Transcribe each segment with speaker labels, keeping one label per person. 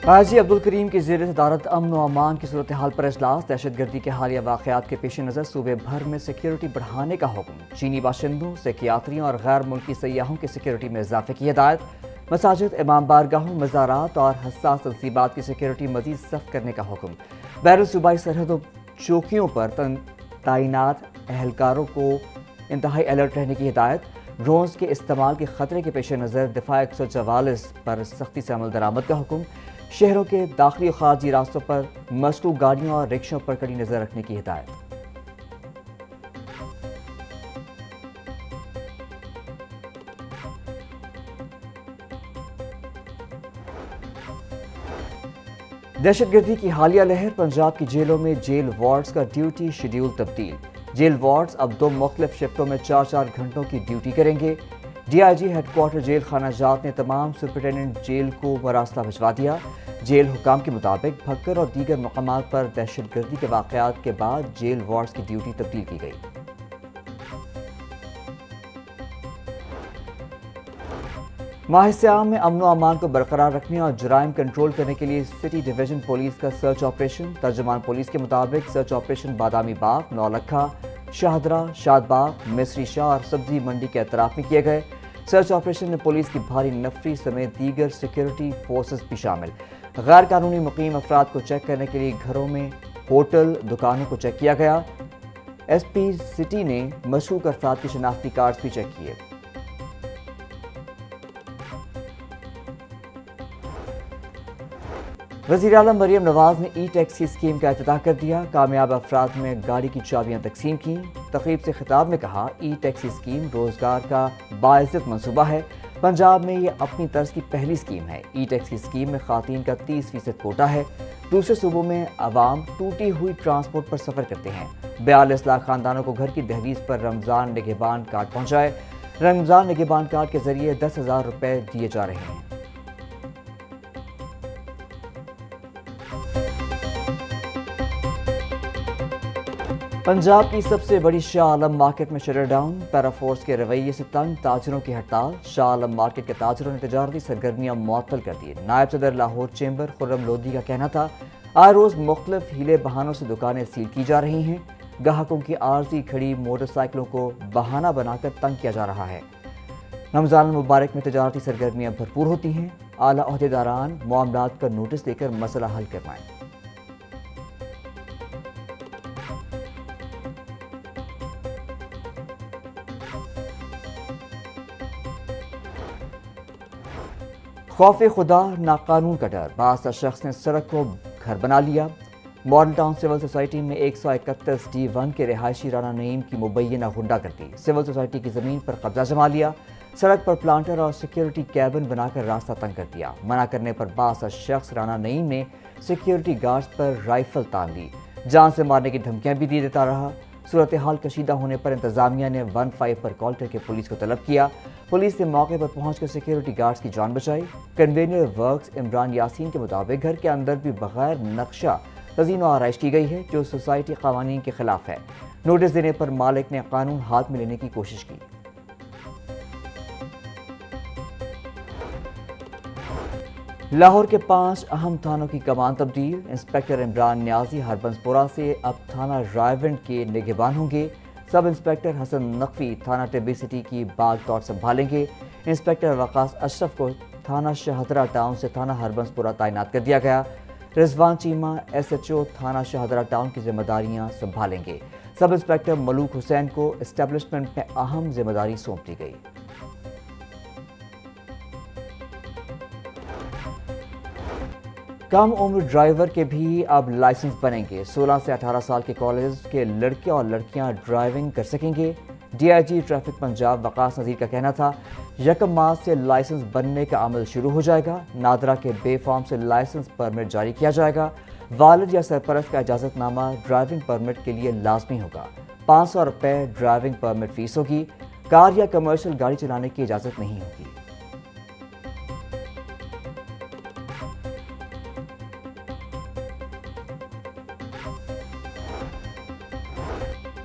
Speaker 1: حاجی عبدالکریم کی زیر صدارت امن و امان کی صورتحال پر اجلاس۔ دہشت گردی کے حالیہ واقعات کے پیش نظر صوبے بھر میں سیکیورٹی بڑھانے کا حکم۔ چینی باشندوں، سیاحوں اور غیر ملکی سیاحوں کی سیکیورٹی میں اضافے کی ہدایت۔ مساجد، امام بارگاہوں، مزارات اور حساس تنصیبات کی سیکیورٹی مزید سخت کرنے کا حکم۔ بین الصوبائی سرحدوں چوکیوں پر تعینات اہلکاروں کو انتہائی الرٹ رہنے کی ہدایت۔ ڈرونز کے استعمال کے خطرے کے پیش نظر دفاع 144 پر سختی سے عمل درآمد کا حکم۔ شہروں کے داخلی و خارجی راستوں پر مشکوک گاڑیوں اور رکشوں پر کڑی نظر رکھنے کی ہدایت۔ دہشت گردی کی حالیہ لہر، پنجاب کی جیلوں میں جیل وارڈز کا ڈیوٹی شیڈیول تبدیل۔ جیل وارڈز اب 2 مختلف شفٹوں میں 4 گھنٹوں کی ڈیوٹی کریں گے۔ D I G headquarter jail خانہ جات نے تمام سپرنٹینڈنٹ جیل کو مراسلہ بھجوا دیا۔ جیل حکام کے مطابق بھکر اور دیگر مقامات پر دہشت گردی کے واقعات کے بعد جیل وارڈز کی ڈیوٹی تبدیل کی گئی۔ ماہ سیام میں امن و امان کو برقرار رکھنے اور جرائم کنٹرول کرنے کے لیے سٹی ڈویژن پولیس کا سرچ آپریشن۔ ترجمان پولیس کے مطابق سرچ آپریشن بادامی باغ، نولکھا، شاہدرہ، شاد باغ، مصری شاہ اور سبزی منڈی کے اطراف میں کیے گئے۔ سرچ آپریشن میں پولیس کی بھاری نفری سمیت دیگر سیکیورٹی فورسز بھی شامل۔ غیر قانونی مقیم افراد کو چیک کرنے کے لیے گھروں میں، ہوٹل، دکانوں کو چیک کیا گیا۔ ایس پی سٹی نے مشکوک افراد کے شناختی کارڈز بھی چیک کیے۔ وزیر اعظم مریم نواز نے ای ٹیکسی اسکیم کا افتتاح کر دیا۔ کامیاب افراد میں گاڑی کی چابیاں تقسیم کیں۔ تقریب سے خطاب میں کہا، ای ٹیکسی اسکیم روزگار کا باعزت منصوبہ ہے۔ پنجاب میں یہ اپنی طرز کی پہلی اسکیم ہے۔ ای ٹیکسی اسکیم میں خواتین کا 30% کوٹا ہے۔ دوسرے صوبوں میں عوام ٹوٹی ہوئی ٹرانسپورٹ پر سفر کرتے ہیں۔ 42 لاکھ خاندانوں کو گھر کی دہلیز پر رمضان نگہبان کارڈ پہنچائے۔ رمضان نگہبان کارڈ کے ذریعے 10,000 روپے دیے جا رہے ہیں۔ پنجاب کی سب سے بڑی شاہ عالم مارکیٹ میں شٹر ڈاؤن۔ پیرا فورس کے رویے سے تنگ تاجروں کی ہڑتال۔ شاہ عالم مارکیٹ کے تاجروں نے تجارتی سرگرمیاں معطل کر دی۔ نائب صدر لاہور چیمبر خرم لودھی کا کہنا تھا، آئے روز مختلف ہیلے بہانوں سے دکانیں سیل کی جا رہی ہیں۔ گاہکوں کی عارضی کھڑی موٹر سائیکلوں کو بہانہ بنا کر تنگ کیا جا رہا ہے۔ رمضان المبارک میں تجارتی سرگرمیاں بھرپور ہوتی ہیں۔ اعلیٰ عہدیداران معاملات کا نوٹس دے کر مسئلہ حل کروائیں۔ خوف خدا ناقانون کا ڈر، بعض شخص نے سڑک کو گھر بنا لیا۔ ماڈل ٹاؤن سول سوسائٹی میں 131 D1 کے رہائشی رانا نعیم کی مبینہ غنڈہ گردی۔ سول سوسائٹی کی زمین پر قبضہ جما لیا۔ سڑک پر پلانٹر اور سیکیورٹی کیبن بنا کر راستہ تنگ کر دیا۔ منع کرنے پر بعض شخص رانا نعیم نے سیکیورٹی گارڈز پر رائفل تان لی۔ جان سے مارنے کی دھمکیاں بھی دیتا رہا۔ صورتحال کشیدہ ہونے پر انتظامیہ نے 15 پر کال کر کے پولیس کو طلب کیا۔ پولیس نے موقع پر پہنچ کر سیکیورٹی گارڈز کی جان بچائی۔ کنوینر ورکس عمران یاسین کے مطابق گھر کے اندر بھی بغیر نقشہ تزئین و آرائش کی گئی ہے، جو سوسائٹی قوانین کے خلاف ہے۔ نوٹس دینے پر مالک نے قانون ہاتھ میں لینے کی کوشش کی۔ لاہور کے 5 اہم تھانوں کی کمان تبدیل۔ انسپکٹر عمران نیازی ہربنس پورہ سے اب تھانہ رائیونڈ کے نگہبان ہوں گے۔ سب انسپکٹر حسن نقوی تھانہ ٹبی سٹی کی باغ طور سنبھالیں گے۔ انسپکٹر وقاص اشرف کو تھانہ شاہدرہ ٹاؤن سے تھانہ ہربنس پورہ تعینات کر دیا گیا۔ رضوان چیمہ SHO تھانہ شاہدرہ ٹاؤن کی ذمہ داریاں سنبھالیں گے۔ سب انسپکٹر ملوک حسین کو اسٹیبلشمنٹ میں اہم ذمہ داری سونپ دی گئی۔ کم عمر ڈرائیور کے بھی اب لائسنس بنیں گے۔ 16 سے 18 سال کے کالج کے لڑکے اور لڑکیاں ڈرائیونگ کر سکیں گے۔ D I G traffic Punjab Waqas Nazir کا کہنا تھا، 1 مارچ سے لائسنس بننے کا عمل شروع ہو جائے گا۔ نادرہ کے بے فارم سے لائسنس پرمٹ جاری کیا جائے گا۔ والد یا سرپرست کا اجازت نامہ ڈرائیونگ پرمٹ کے لیے لازمی ہوگا۔ 500 روپے ڈرائیونگ پرمٹ فیس ہوگی۔ کار یا کمرشل گاڑی چلانے کی اجازت نہیں ہوگی۔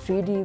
Speaker 1: 3D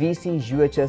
Speaker 1: VC UHS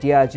Speaker 1: DIG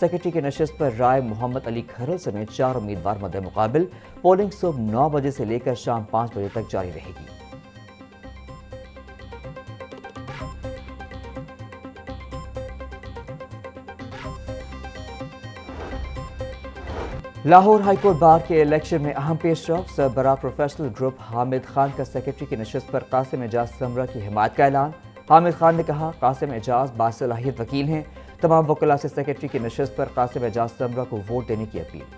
Speaker 1: secretary کی نشست پر رائے محمد علی کھرل سمیت 4 امیدوار مد مقابل۔ پولنگ صبح 9 بجے سے لے کر شام 5 بجے تک جاری رہے گی۔ لاہور ہائی کورٹ بار کے الیکشن میں اہم پیش رفت۔ سربراہ پروفیشنل گروپ حامد خان کا سیکرٹری کی نشست پر قاسم اعجاز سمرہ کی حمایت کا اعلان۔ حامد خان نے کہا، قاسم اعجاز باصلاحیت وکیل ہیں۔ تمام وکلاء سے سیکرٹری کی نشست پر قاسم اعجاز سمرہ کو ووٹ دینے کی اپیل۔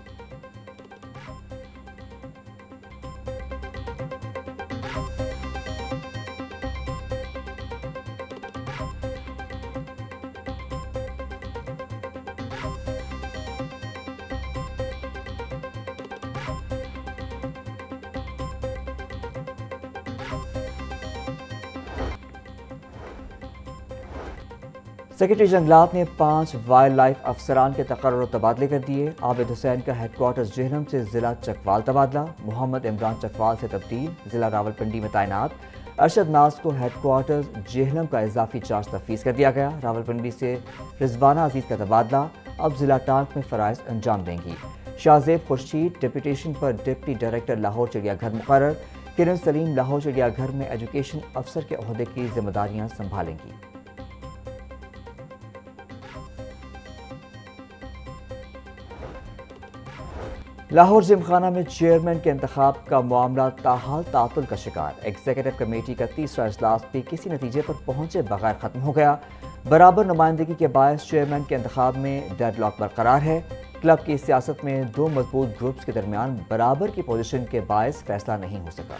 Speaker 1: سیکرٹری جنگلات نے 5 وائلڈ لائف افسران کے تقرر و تبادلے کر دیے۔ عابد حسین کا ہیڈ کوارٹرز جہلم سے ضلع چکوال تبادلہ، محمد عمران چکوال سے تبدیل، ضلع راولپنڈی میں تعینات۔ ارشد ناز کو ہیڈ کوارٹرز جہلم کا اضافی چارج تفویض کر دیا گیا۔ راولپنڈی سے رضوانہ عزیز کا تبادلہ، اب ضلع ٹانک میں فرائض انجام دیں گی۔ شاہزیب خورشید ڈپٹیشن پر ڈپٹی ڈائریکٹر لاہور چڑیا گھر مقرر۔ کرن سلیم لاہور چڑیا گھر میں ایجوکیشن افسر کے عہدے کی ذمہ داریاں سنبھالیں گی۔ لاہور جم خانہ میں چیئرمین کے انتخاب کا معاملہ تاحال تعطل کا شکار۔ ایگزیکٹو کمیٹی کا تیسرا اجلاس بھی کسی نتیجے پر پہنچے بغیر ختم ہو گیا۔ برابر نمائندگی کے باعث چیئرمین کے انتخاب میں ڈیڈ لاک برقرار ہے۔ کلب کی سیاست میں 2 مضبوط گروپس کے درمیان برابر کی پوزیشن کے باعث فیصلہ نہیں ہو سکا۔